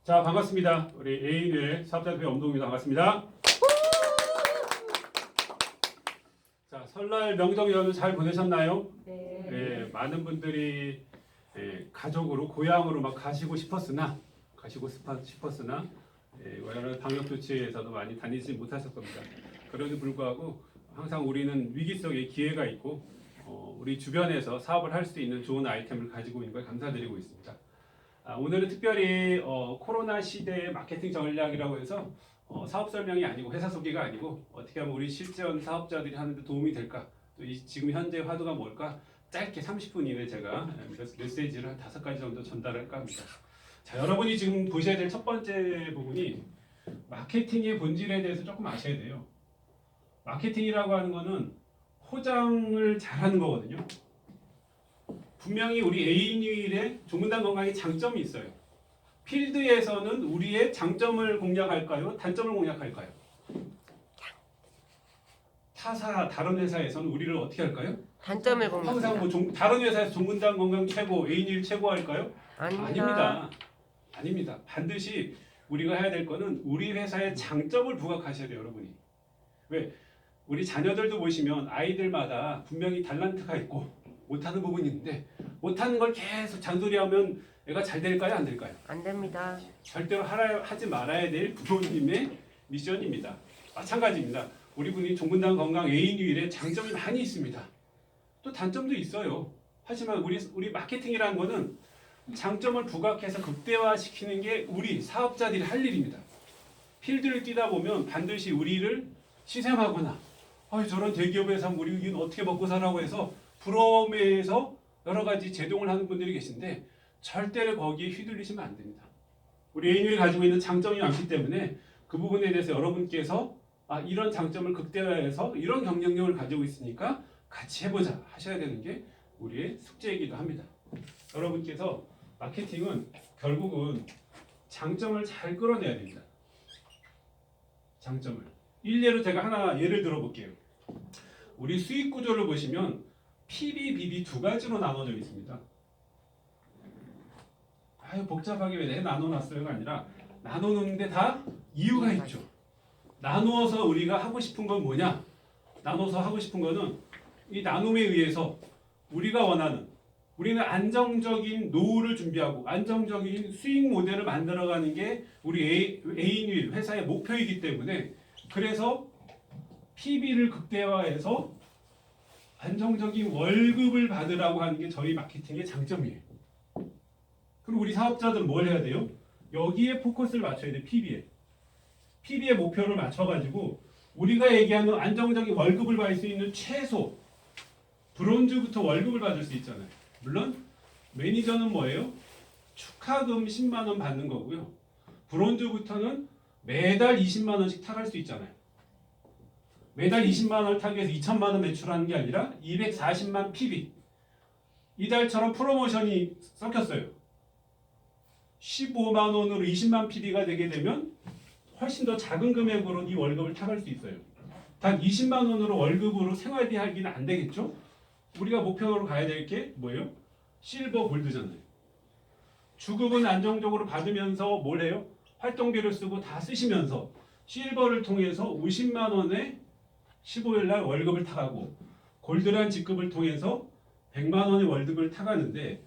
자, 반갑습니다. 우리 A인의 사업자협회 엄동입니다. 반갑습니다. 자, 설날 명절 연휴 잘 보내셨나요? 네, 많은 분들이 가족으로 고향으로 막 가시고 싶었으나 여러 방역 조치에서도 많이 다니지 못하실 겁니다. 그럼에도 불구하고 항상 우리는 위기 속에 기회가 있고 우리 주변에서 사업을 할 수 있는 좋은 아이템을 가지고 있는 걸 감사드리고 있습니다. 오늘은 특별히 코로나 시대의 마케팅 전략이라고 해서 사업 설명이 아니고 회사 소개가 아니고 어떻게 하면 우리 실전 사업자들이 하는데 도움이 될까, 또 지금 현재 화두가 뭘까 짧게 30분 이내에 제가 메시지를 한 5가지 정도 전달할까 합니다. 자, 여러분이 지금 보셔야 될 첫 번째 부분이 마케팅의 본질에 대해서 조금 아셔야 돼요. 마케팅이라고 하는 거는 포장을 잘하는 거거든요. 분명히 우리 A뉴일의 조문단 건강에 장점이 있어요. 필드에서는 우리의 장점을 공략할까요? 단점을 공략할까요? 타사 다른 회사에서는 우리를 어떻게 할까요? 단점을 공략. 항상 다른 회사에서 조문단 건강 최고, A뉴일 최고 할까요? 아닙니다. 아닙니다. 반드시 우리가 해야 될 거는 우리 회사의 장점을 부각하셔야 돼요, 여러분이. 왜? 우리 자녀들도 보시면 아이들마다 분명히 달란트가 있고 못하는 부분이 있는데 못하는 걸 계속 잔소리하면 애가 잘 될까요? 안 될까요? 안 됩니다. 절대로 하지 말아야 될 부모님의 미션입니다. 마찬가지입니다. 우리 분이 종근당 건강 A뉴일에 장점이 많이 있습니다. 또 단점도 있어요. 하지만 우리 마케팅이라는 거는 장점을 부각해서 극대화시키는 게 우리 사업자들이 할 일입니다. 필드를 뛰다 보면 반드시 우리를 시샘하거나 저런 대기업에서 우리는 어떻게 먹고 사라고 해서 부러움에서 여러 가지 제동을 하는 분들이 계신데 절대로 거기에 휘둘리시면 안 됩니다. 우리 A뉴일이 가지고 있는 장점이 많기 때문에 그 부분에 대해서 여러분께서 이런 장점을 극대화해서 이런 경쟁력을 가지고 있으니까 같이 해보자 하셔야 되는 게 우리의 숙제이기도 합니다. 여러분께서 마케팅은 결국은 장점을 잘 끌어내야 됩니다. 장점을. 일례로 제가 하나 예를 들어볼게요. 우리 수익 구조를 보시면 PB, BB 두 가지로 나눠져 있습니다. 복잡하게 왜 나눠놨어요가 아니라 나눠놓는데 다 이유가 있죠. 나누어서 우리가 하고 싶은 건 뭐냐? 나눠서 하고 싶은 거는 이 나눔에 의해서 우리가 원하는 우리는 안정적인 노후를 준비하고 안정적인 수익 모델을 만들어가는 게 우리 A뉴일 회사의 목표이기 때문에 그래서 PB를 극대화해서 안정적인 월급을 받으라고 하는 게 저희 마케팅의 장점이에요. 그럼 우리 사업자들은 뭘 해야 돼요? 여기에 포커스를 맞춰야 돼요. PB의 목표를 맞춰가지고 우리가 얘기하는 안정적인 월급을 받을 수 있는 최소 브론즈부터 월급을 받을 수 있잖아요. 물론 매니저는 뭐예요? 축하금 10만 원 받는 거고요. 브론즈부터는 매달 20만 원씩 타갈 수 있잖아요. 매달 20만 원을 타기 위해서 2천만 원 매출하는 게 아니라 240만 PB. 이달처럼 프로모션이 섞였어요. 15만 원으로 20만 PB가 되게 되면 훨씬 더 작은 금액으로 이 월급을 타갈 수 있어요. 단 20만 원으로 월급으로 생활비하기는 안 되겠죠? 우리가 목표로 가야 될 게 뭐예요? 실버 골드잖아요. 주급은 안정적으로 받으면서 뭘 해요? 활동비를 쓰고 다 쓰시면서 실버를 통해서 50만 원에 15일 날 월급을 타가고 골드란 직급을 통해서 100만 원의 월급을 타가는데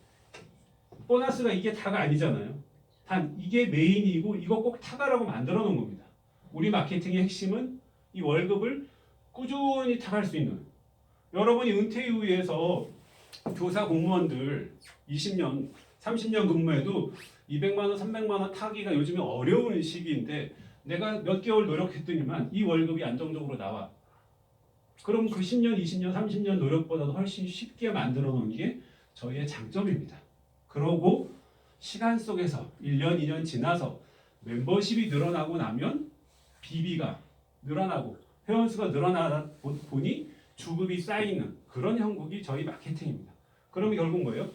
보너스가 이게 다가 아니잖아요. 단 이게 메인이고 이거 꼭 타가라고 만들어 놓은 겁니다. 우리 마케팅의 핵심은 이 월급을 꾸준히 타갈 수 있는 여러분이 은퇴 이후에서 교사 공무원들 20년, 30년 근무해도 200만 원, 300만 원 타기가 요즘에 어려운 시기인데 내가 몇 개월 노력했더니만 이 월급이 안정적으로 나와. 그럼 그 10년, 20년, 30년 노력보다도 훨씬 쉽게 만들어 놓은 게 저희의 장점입니다. 그러고 시간 속에서 1년, 2년 지나서 멤버십이 늘어나고 나면 BB가 늘어나고 회원수가 늘어나다 보니 주급이 쌓이는 그런 형국이 저희 마케팅입니다. 그러면 결국 뭐예요?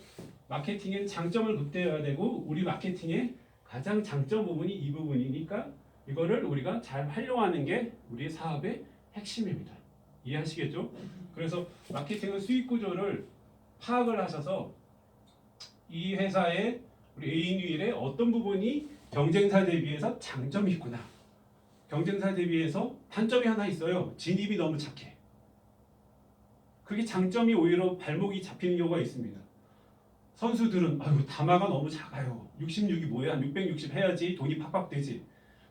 마케팅엔 장점을 극대화해야 되고 우리 마케팅의 가장 장점 부분이 이 부분이니까 이거를 우리가 잘 활용하는 게 우리 사업의 핵심입니다. 이해하시겠죠? 그래서 마케팅은 수익 구조를 파악을 하셔서 이 회사의 우리 A뉴일의 어떤 부분이 경쟁사 대비해서 장점이 있구나. 경쟁사 대비해서 단점이 하나 있어요. 진입이 너무 착해. 그게 장점이 오히려 발목이 잡히는 경우가 있습니다. 선수들은 아유 담화가 너무 작아요. 66이 뭐야? 660 해야지 돈이 팍팍 되지.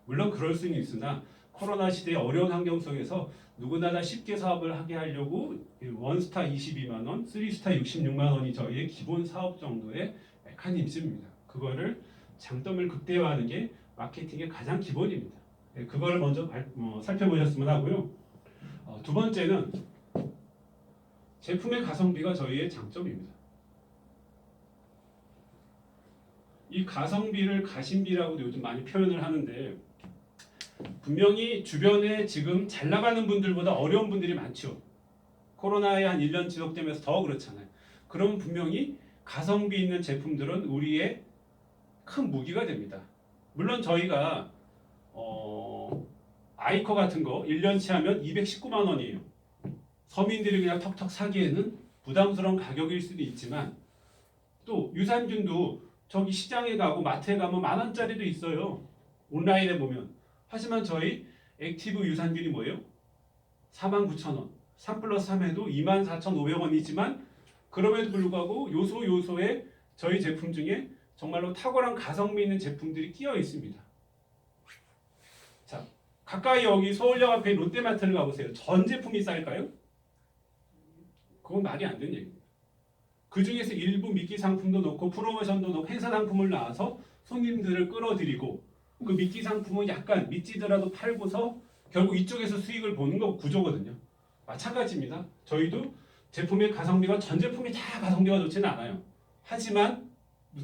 물론 그럴 수는 있으나 코로나 시대의 어려운 환경 속에서 누구나 다 쉽게 사업을 하게 하려고 원스타 22만 원, 3스타 66만 원이 저희의 기본 사업 정도의 메커니즘입니다. 그거를 장점을 극대화하는 게 마케팅의 가장 기본입니다. 그걸 먼저 살펴보셨으면 하고요. 두 번째는 제품의 가성비가 저희의 장점입니다. 이 가성비를 가심비라고도 요즘 많이 표현을 하는데 분명히 주변에 지금 잘 나가는 분들보다 어려운 분들이 많죠. 코로나에 한 1년 지속되면서 더 그렇잖아요. 그럼 분명히 가성비 있는 제품들은 우리의 큰 무기가 됩니다. 물론 저희가 아이커 같은 거 1년치 하면 219만 원이에요. 서민들이 그냥 턱턱 사기에는 부담스러운 가격일 수도 있지만 또 유산균도 저기 시장에 가고 마트에 가면 10,000원짜리도 있어요. 온라인에 보면. 하지만 저희 액티브 유산균이 뭐예요? 49,000원. 3 플러스 3에도 24,500원이지만 그럼에도 불구하고 요소에 저희 제품 중에 정말로 탁월한 가성비 있는 제품들이 끼어 있습니다. 자, 가까이 여기 서울역 앞에 롯데마트를 가보세요. 전 제품이 쌀까요? 그건 말이 안 되는 얘기입니다. 그 중에서 일부 미끼 상품도 넣고 프로모션도 넣고 행사 상품을 나와서 손님들을 끌어들이고 그 미끼 상품은 약간 미치더라도 팔고서 결국 이쪽에서 수익을 보는 거 구조거든요. 마찬가지입니다. 저희도 제품의 가성비가 전 제품이 다 가성비가 좋지는 않아요. 하지만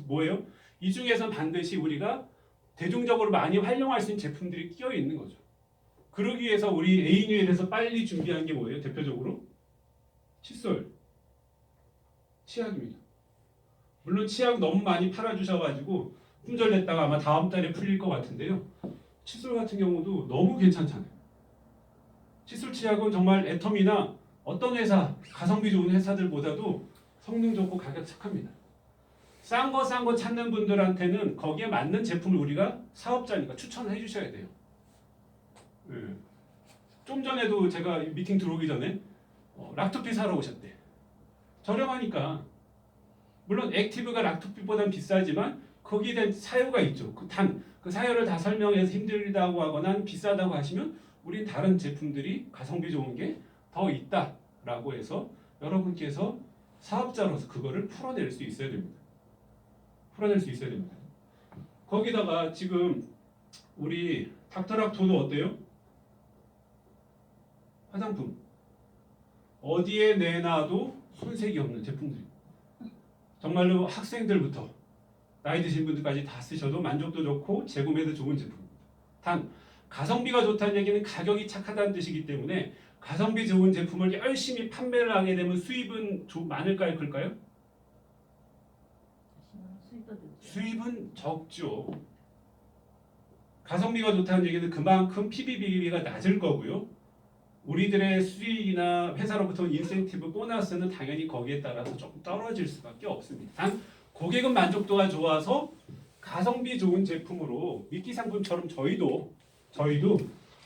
뭐예요? 이 중에서 반드시 우리가 대중적으로 많이 활용할 수 있는 제품들이 끼어 있는 거죠. 그러기 위해서 우리 A뉴엘에서 빨리 준비한 게 뭐예요? 대표적으로 칫솔, 치약입니다. 물론 치약 너무 많이 팔아주셔가지고 품절됐다가 아마 다음 달에 풀릴 것 같은데요. 칫솔 같은 경우도 너무 괜찮잖아요. 칫솔 치약은 정말 애텀이나 어떤 회사, 가성비 좋은 회사들보다도 성능 좋고 가격 착합니다. 싼 거 찾는 분들한테는 거기에 맞는 제품을 우리가 사업자니까 추천을 해주셔야 돼요. 네. 좀 전에도 제가 미팅 들어오기 전에 락토피 사러 오셨대. 저렴하니까. 물론 액티브가 락토피보다는 비싸지만 거기에 대한 사유가 있죠. 그 사유를 다 설명해서 힘들다고 하거나 비싸다고 하시면 우린 다른 제품들이 가성비 좋은 게 더 있다라고 해서 여러분께서 사업자로서 그거를 풀어낼 수 있어야 됩니다. 거기다가 지금 우리 닥터락토도 어때요? 화장품 어디에 내놔도 손색이 없는 제품들이 정말로 학생들부터 나이 드신 분들까지 다 쓰셔도 만족도 좋고 재구매도 좋은 제품입니다. 단 가성비가 좋다는 얘기는 가격이 착하다는 뜻이기 때문에 가성비 좋은 제품을 열심히 판매를 하게 되면 수입은 많을까요? 클까요? 수입은 적죠. 가성비가 좋다는 얘기는 그만큼 PBB가 낮을 거고요. 우리들의 수익이나 회사로부터 인센티브 보너스는 당연히 거기에 따라서 조금 떨어질 수밖에 없습니다. 단 고객은 만족도가 좋아서 가성비 좋은 제품으로 미끼 상품처럼 저희도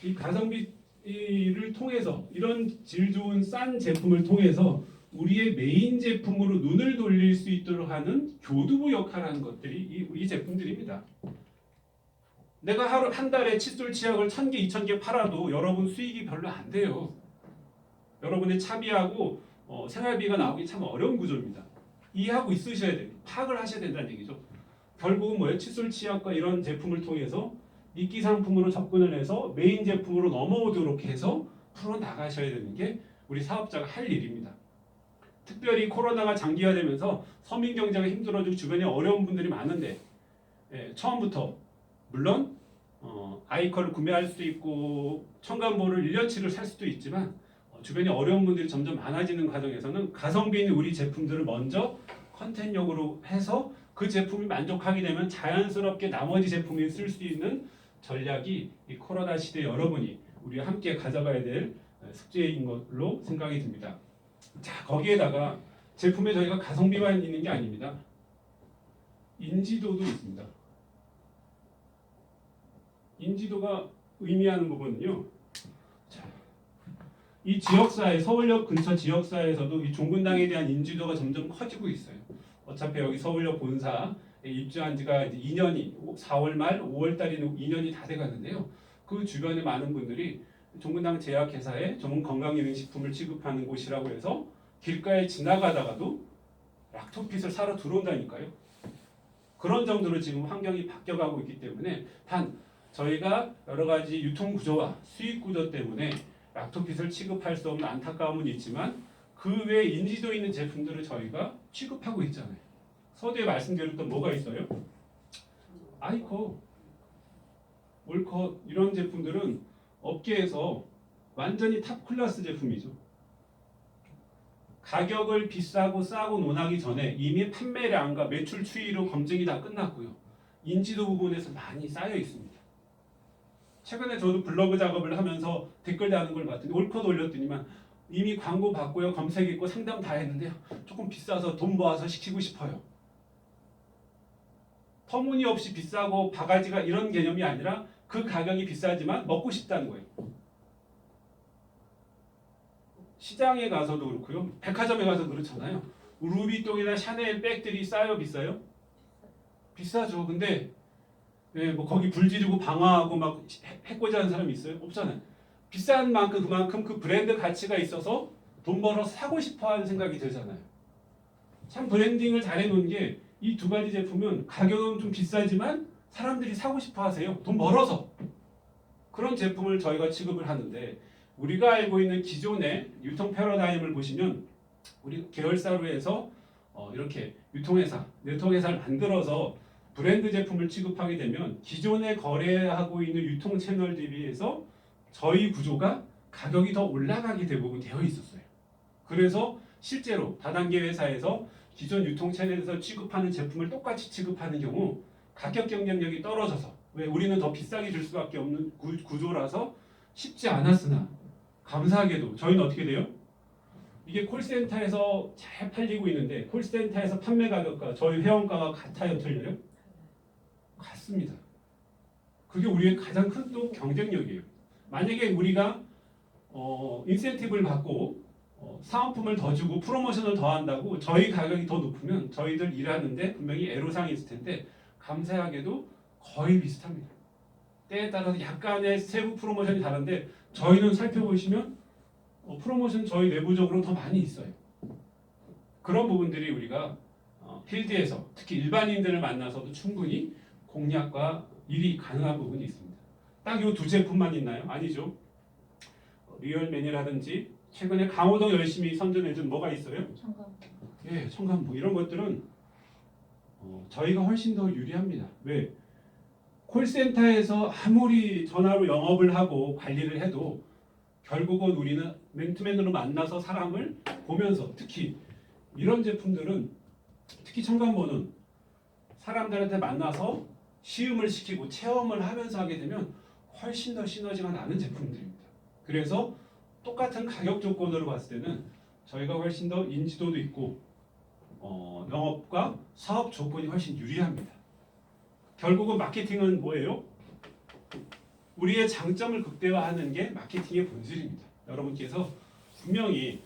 이 가성비를 통해서 이런 질 좋은 싼 제품을 통해서 우리의 메인 제품으로 눈을 돌릴 수 있도록 하는 교두보 역할을 하는 것들이 이 제품들입니다. 내가 한 달에 칫솔 치약을 1,000개, 2,000개 팔아도 여러분 수익이 별로 안 돼요. 여러분의 차비하고 생활비가 나오기 참 어려운 구조입니다. 이해하고 있으셔야 됩니다. 파악을 하셔야 된다는 얘기죠. 결국은 뭐예요? 칫솔 치약과 이런 제품을 통해서 미끼 상품으로 접근을 해서 메인 제품으로 넘어오도록 해서 풀어나가셔야 되는 게 우리 사업자가 할 일입니다. 특별히 코로나가 장기화되면서 서민 경제가 힘들어지고 주변에 어려운 분들이 많은데 처음부터 물론 아이커를 구매할 수도 있고 첨가물을 1년치를 살 수도 있지만 주변에 어려운 분들이 점점 많아지는 과정에서는 가성비 있는 우리 제품들을 먼저 컨텐츠용으로 해서 그 제품이 만족하게 되면 자연스럽게 나머지 제품이 쓸 수 있는 전략이 이 코로나 시대 여러분이 우리가 함께 가져가야 될 숙제인 걸로 생각이 듭니다. 자, 거기에다가 제품에 저희가 가성비만 있는 게 아닙니다. 인지도도 있습니다. 인지도가 의미하는 부분은요. 자, 이 지역사회, 서울역 근처 지역사회에서도 이 종군당에 대한 인지도가 점점 커지고 있어요. 어차피 여기 서울역 본사에 입주한 지가 이제 2년이 4월 말 5월 달이면 2년이 다 돼가는데요. 그 주변에 많은 분들이 종군당 제약회사에 전문 건강기능식품을 취급하는 곳이라고 해서 길가에 지나가다가도 락토핏을 사러 들어온다니까요. 그런 정도로 지금 환경이 바뀌어가고 있기 때문에 단 저희가 여러 가지 유통 구조와 수익 구조 때문에 락토핏을 취급할 수 없는 안타까움은 있지만 그 외에 인지도 있는 제품들을 저희가 취급하고 있잖아요. 서두에 말씀드렸던 뭐가 있어요? 아이코, 올컷 이런 제품들은 업계에서 완전히 탑 클래스 제품이죠. 가격을 비싸고 싸고 논하기 전에 이미 판매량과 매출 추이로 검증이 다 끝났고요. 인지도 부분에서 많이 쌓여 있습니다. 최근에 저도 블로그 작업을 하면서 댓글 다는 걸 봤더니 올컷 올렸더니만 이미 광고 받고요. 검색했고 상담 다 했는데요. 조금 비싸서 돈 모아서 시키고 싶어요. 터무니없이 비싸고 바가지가 이런 개념이 아니라 그 가격이 비싸지만 먹고 싶다는 거예요. 시장에 가서도 그렇고요. 백화점에 가서 그렇잖아요. 루비통이나 샤넬 백들이 싸요, 비싸요? 비싸죠. 근데 뭐 거기 불 지르고 방화하고 막 해코지 하는 사람이 있어요? 없잖아요. 비싼 만큼 그만큼 그 브랜드 가치가 있어서 돈 벌어서 사고 싶어 하는 생각이 들잖아요. 참 브랜딩을 잘 해놓은 게 이 두 가지 제품은 가격은 좀 비싸지만 사람들이 사고 싶어 하세요. 돈 벌어서. 그런 제품을 저희가 취급을 하는데 우리가 알고 있는 기존의 유통 패러다임을 보시면 우리 계열사로 해서 이렇게 유통회사, 네트워크회사를 만들어서 브랜드 제품을 취급하게 되면 기존에 거래하고 있는 유통 채널들에 비해서 저희 구조가 가격이 더 올라가게 대부분 되어 있었어요. 그래서 실제로 다단계 회사에서 기존 유통 채널에서 취급하는 제품을 똑같이 취급하는 경우 가격 경쟁력이 떨어져서 왜 우리는 더 비싸게 줄 수밖에 없는 구조라서 쉽지 않았으나 감사하게도 저희는 어떻게 돼요? 이게 콜센터에서 잘 팔리고 있는데 콜센터에서 판매 가격과 저희 회원가가 같아요, 틀려요? 같습니다. 그게 우리의 가장 큰 또 경쟁력이에요. 만약에 우리가 인센티브를 받고 사은품을 더 주고 프로모션을 더 한다고 저희 가격이 더 높으면 저희들 일하는데 분명히 애로사항이 있을 텐데 감사하게도 거의 비슷합니다. 때에 따라서 약간의 세부 프로모션이 다른데 저희는 살펴보시면 프로모션 저희 내부적으로 더 많이 있어요. 그런 부분들이 우리가 필드에서 특히 일반인들을 만나서도 충분히 공략과 일이 가능한 부분이 있습니다. 딱 이 두 제품만 있나요? 아니죠. 리얼맨이라든지 최근에 강호동 열심히 선전해준 뭐가 있어요? 예, 청간부 이런 것들은 저희가 훨씬 더 유리합니다. 왜? 콜센터에서 아무리 전화로 영업을 하고 관리를 해도 결국은 우리는 맨투맨으로 만나서 사람을 보면서 특히 이런 제품들은 특히 청간부는 사람들한테 만나서 시음을 시키고 체험을 하면서 하게 되면 훨씬 더 시너지가 나는 제품들입니다. 그래서 똑같은 가격 조건으로 봤을 때는 저희가 훨씬 더 인지도도 있고 영업과 사업 조건이 훨씬 유리합니다. 결국은 마케팅은 뭐예요? 우리의 장점을 극대화하는 게 마케팅의 본질입니다. 여러분께서 분명히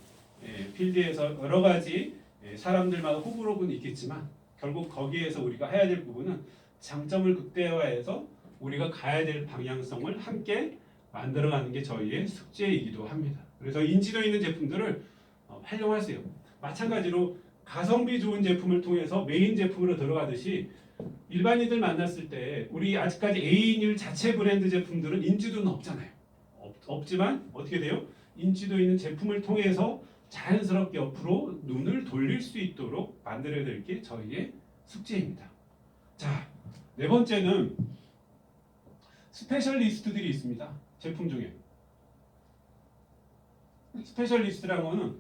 필드에서 여러 가지 사람들마다 호불호는 있겠지만 결국 거기에서 우리가 해야 될 부분은 장점을 극대화해서 우리가 가야 될 방향성을 함께 만들어가는 게 저희의 숙제이기도 합니다. 그래서 인지도 있는 제품들을 활용하세요. 마찬가지로 가성비 좋은 제품을 통해서 메인 제품으로 들어가듯이 일반인들 만났을 때 우리 아직까지 A인율 자체 브랜드 제품들은 인지도는 없잖아요. 없지만 어떻게 돼요? 인지도 있는 제품을 통해서 자연스럽게 옆으로 눈을 돌릴 수 있도록 만들어야 될 게 저희의 숙제입니다. 자, 네 번째는 스페셜리스트들이 있습니다. 제품 중에. 스페셜리스트라는 거는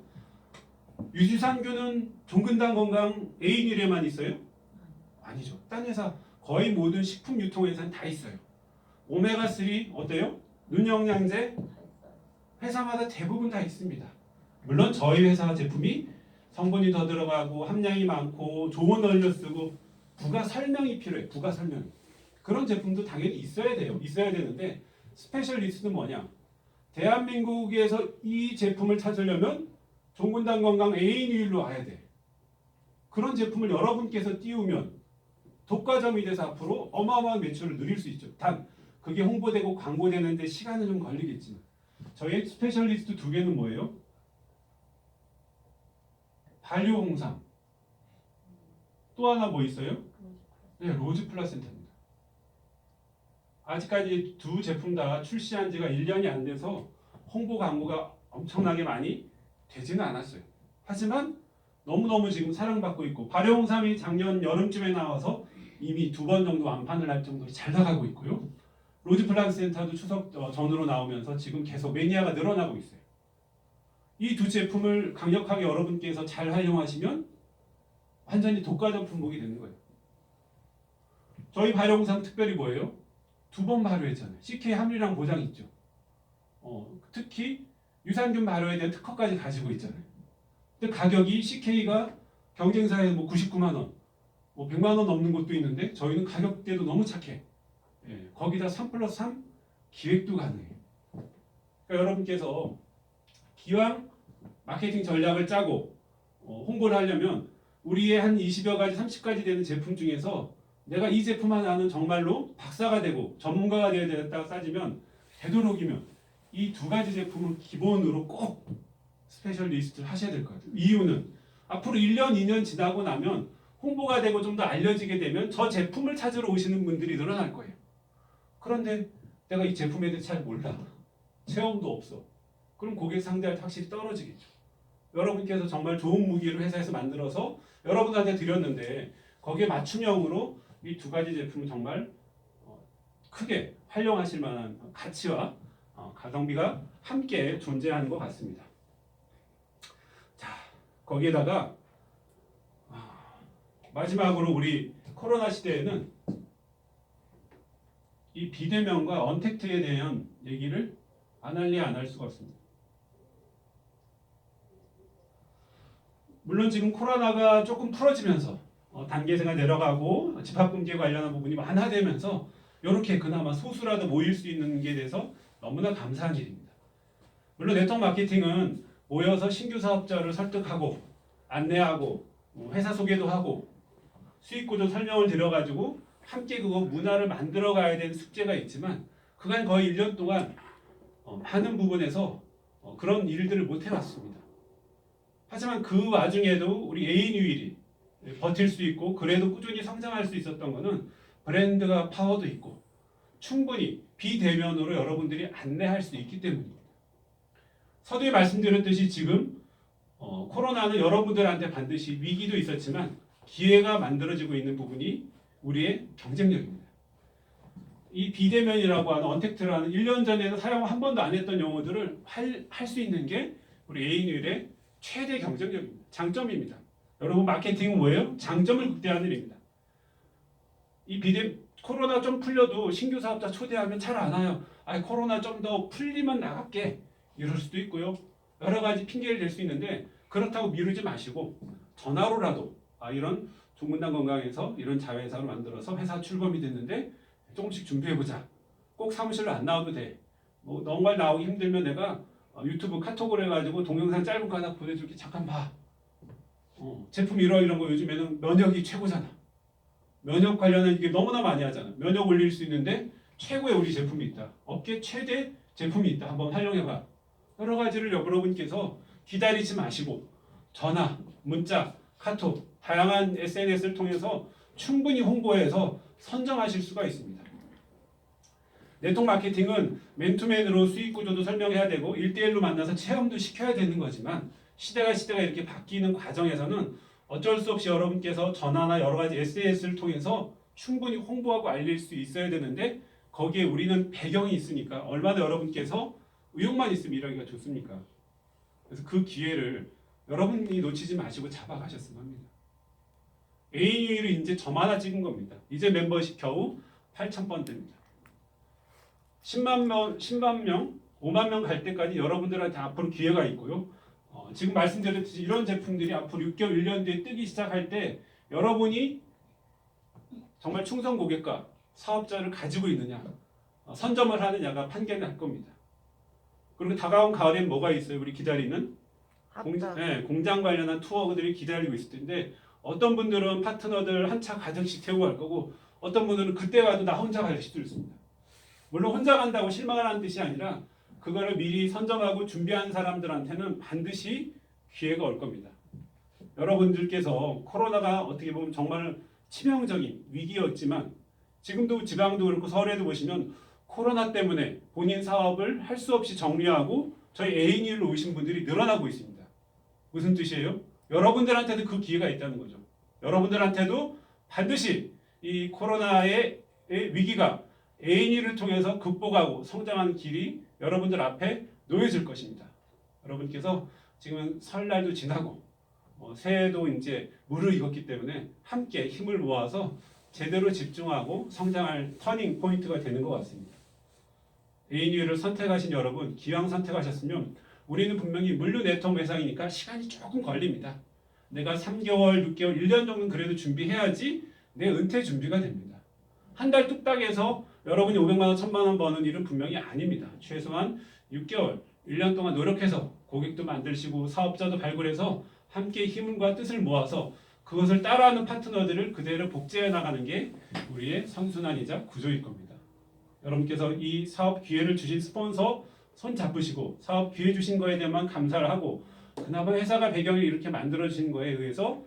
유지산균은 종근당 건강 A인율에만 있어요? 아니죠. 딴 회사 거의 모든 식품 유통회사는 다 있어요. 오메가3 어때요? 눈영양제 회사마다 대부분 다 있습니다. 물론 저희 회사 제품이 성분이 더 들어가고 함량이 많고 좋은 원료 쓰고 부가 설명이 필요해요. 부가 설명. 그런 제품도 당연히 있어야 돼요. 있어야 되는데 스페셜리스트는 뭐냐? 대한민국에서 이 제품을 찾으려면 종근당 건강 A뉴일로 와야 돼. 그런 제품을 여러분께서 띄우면 독과점이 돼서 앞으로 어마어마한 매출을 누릴 수 있죠. 단 그게 홍보되고 광고되는데 시간은 좀 걸리겠지만 저희 스페셜리스트 두 개는 뭐예요? 발효 홍삼. 또 하나 뭐 있어요? 네, 로즈 플라센타입니다. 아직까지 두 제품 다 출시한 지가 1년이 안 돼서 홍보 광고가 엄청나게 많이 되지는 않았어요. 하지만 너무너무 지금 사랑받고 있고 발효 홍삼이 작년 여름쯤에 나와서 이미 2번 정도 완판을 할 정도로 잘 나가고 있고요. 로즈 플라센타도 추석 전으로 나오면서 지금 계속 매니아가 늘어나고 있어요. 이 두 제품을 강력하게 여러분께서 잘 활용하시면 완전히 독과점 품목이 되는 거예요. 저희 발효홍삼 특별히 뭐예요? 2번 발효했잖아요. CK 함유량 보장 있죠. 특히 유산균 발효에 대한 특허까지 가지고 있잖아요. 근데 가격이 CK가 경쟁사에 뭐 99만 원, 뭐 100만 원 넘는 곳도 있는데 저희는 가격대도 너무 착해. 예, 거기다 3+3 기획도 가능해요. 그러니까 여러분께서 기왕 마케팅 전략을 짜고 홍보를 하려면 우리의 한 20여 가지, 30가지 되는 제품 중에서 내가 이 제품 하나는 정말로 박사가 되고 전문가가 되어야 되겠다고 따지면 되도록이면 이 2가지 제품을 기본으로 꼭 스페셜리스트를 하셔야 될 것 같아요. 이유는 앞으로 1년, 2년 지나고 나면 홍보가 되고 좀 더 알려지게 되면 저 제품을 찾으러 오시는 분들이 늘어날 거예요. 그런데 내가 이 제품에 대해 잘 몰라. 체험도 없어. 그럼 고객 상대할 때 확실히 떨어지겠죠. 여러분께서 정말 좋은 무기를 회사에서 만들어서 여러분한테 드렸는데 거기에 맞춤형으로 이 2가지 제품을 정말 크게 활용하실 만한 가치와 가성비가 함께 존재하는 것 같습니다. 자, 거기에다가 마지막으로 우리 코로나 시대에는 이 비대면과 언택트에 대한 얘기를 안 할 수가 없습니다. 물론 지금 코로나가 조금 풀어지면서 단계세가 내려가고 집합금지에 관련한 부분이 완화되면서 이렇게 그나마 소수라도 모일 수 있는 게 돼서 너무나 감사한 일입니다. 물론 네트워크 마케팅은 모여서 신규 사업자를 설득하고 안내하고 회사 소개도 하고 수익 구조 설명을 드려가지고 함께 그거 문화를 만들어 가야 되는 숙제가 있지만 그간 거의 1년 동안 많은 부분에서 그런 일들을 못 해왔습니다. 하지만 그 와중에도 우리 A뉴일이 버틸 수 있고 그래도 꾸준히 성장할 수 있었던 것은 브랜드가 파워도 있고 충분히 비대면으로 여러분들이 안내할 수 있기 때문입니다. 서두에 말씀드렸듯이 지금 코로나는 여러분들한테 반드시 위기도 있었지만 기회가 만들어지고 있는 부분이 우리의 경쟁력입니다. 이 비대면이라고 하는 언택트라는 1년 전에는 사용 한 번도 안 했던 용어들을 할 수 있는 게 우리 A뉴일의 최대 경쟁력입니다. 장점입니다. 여러분 마케팅은 뭐예요? 장점을 극대화하는 일입니다. 이 코로나 좀 풀려도 신규 사업자 초대하면 잘 안 와요. 코로나 좀 더 풀리면 나갈게. 이럴 수도 있고요. 여러 가지 핑계를 댈 수 있는데 그렇다고 미루지 마시고 전화로라도 이런 종근당 건강에서 이런 자회사를 만들어서 회사 출범이 됐는데 조금씩 준비해보자. 꼭 사무실로 안 나와도 돼. 뭐 정말 나오기 힘들면 내가 유튜브 카톡을 해가지고 동영상 짧은 거 하나 보내줄게. 잠깐 봐. 제품 이런 거 요즘에는 면역이 최고잖아. 면역 관련한 이게 너무나 많이 하잖아. 면역 올릴 수 있는데 최고의 우리 제품이 있다. 업계 최대 제품이 있다. 한번 활용해봐. 여러 가지를 여러분께서 기다리지 마시고 전화, 문자, 카톡, 다양한 SNS를 통해서 충분히 홍보해서 선정하실 수가 있습니다. 네트워크 마케팅은 맨투맨으로 수익 구조도 설명해야 되고 1대1로 만나서 체험도 시켜야 되는 거지만 시대가 이렇게 바뀌는 과정에서는 어쩔 수 없이 여러분께서 전화나 여러 가지 SNS를 통해서 충분히 홍보하고 알릴 수 있어야 되는데 거기에 우리는 배경이 있으니까 얼마나 여러분께서 의욕만 있으면 이러기가 좋습니까? 그래서 그 기회를 여러분이 놓치지 마시고 잡아가셨으면 합니다. A뉴일을 이제 점 하나 찍은 겁니다. 이제 멤버십 겨우 8,000번대입니다. 10만 명, 5만 명 갈 때까지 여러분들한테 앞으로 기회가 있고요. 지금 말씀드렸듯이 이런 제품들이 앞으로 6개월, 1년 뒤에 뜨기 시작할 때 여러분이 정말 충성 고객과 사업자를 가지고 있느냐, 선점을 하느냐가 판결을 할 겁니다. 그리고 다가온 가을엔 뭐가 있어요? 우리 기다리는 합작. 공장 관련한 투어들이 기다리고 있을 텐데 어떤 분들은 파트너들 한 차 가득씩 태우고 갈 거고 어떤 분들은 그때 와도 나 혼자 갈 수도 있습니다. 물론 혼자 간다고 실망을 하는 뜻이 아니라 그거를 미리 선점하고 준비한 사람들한테는 반드시 기회가 올 겁니다. 여러분들께서 코로나가 어떻게 보면 정말 치명적인 위기였지만 지금도 지방도 그렇고 서울에도 보시면 코로나 때문에 본인 사업을 할 수 없이 정리하고 저희 ANU로 오신 분들이 늘어나고 있습니다. 무슨 뜻이에요? 여러분들한테도 그 기회가 있다는 거죠. 여러분들한테도 반드시 이 코로나의 위기가 ANU를 통해서 극복하고 성장하는 길이 여러분들 앞에 놓여질 것입니다. 여러분께서 지금 설날도 지나고 새해도 이제 무르익었기 때문에 함께 힘을 모아서 제대로 집중하고 성장할 터닝 포인트가 되는 것 같습니다. ANU를 선택하신 여러분, 기왕 선택하셨으면 우리는 분명히 물류 네트워크 회사이니까 시간이 조금 걸립니다. 내가 3개월, 6개월, 1년 정도는 그래도 준비해야지 내 은퇴 준비가 됩니다. 한 달 뚝딱 해서 여러분이 500만 원, 1000만 원 버는 일은 분명히 아닙니다. 최소한 6개월, 1년 동안 노력해서 고객도 만드시고 사업자도 발굴해서 함께 힘과 뜻을 모아서 그것을 따라하는 파트너들을 그대로 복제해 나가는 게 우리의 선순환이자 구조일 겁니다. 여러분께서 이 사업 기회를 주신 스폰서 손 잡으시고 사업 기회 주신 거에 대해만 감사를 하고 그나마 회사가 배경을 이렇게 만들어 주신 거에 의해서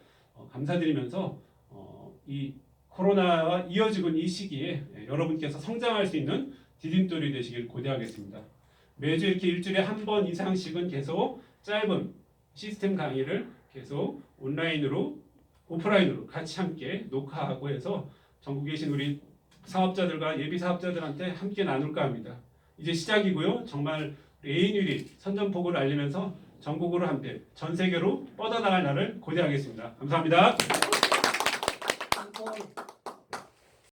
감사드리면서 이 코로나와 이어지고 이 시기에 여러분께서 성장할 수 있는 디딤돌이 되시길 고대하겠습니다. 매주 이렇게 일주일에 한 번 이상씩은 계속 짧은 시스템 강의를 계속 온라인으로 오프라인으로 같이 함께 녹화하고 해서 전국에 계신 우리 사업자들과 예비 사업자들한테 함께 나눌까 합니다. 이제 시작이고요. 정말 ANU리 선전포고를 알리면서 전국으로 함께 전 세계로 뻗어나갈 날을 고대하겠습니다. 감사합니다.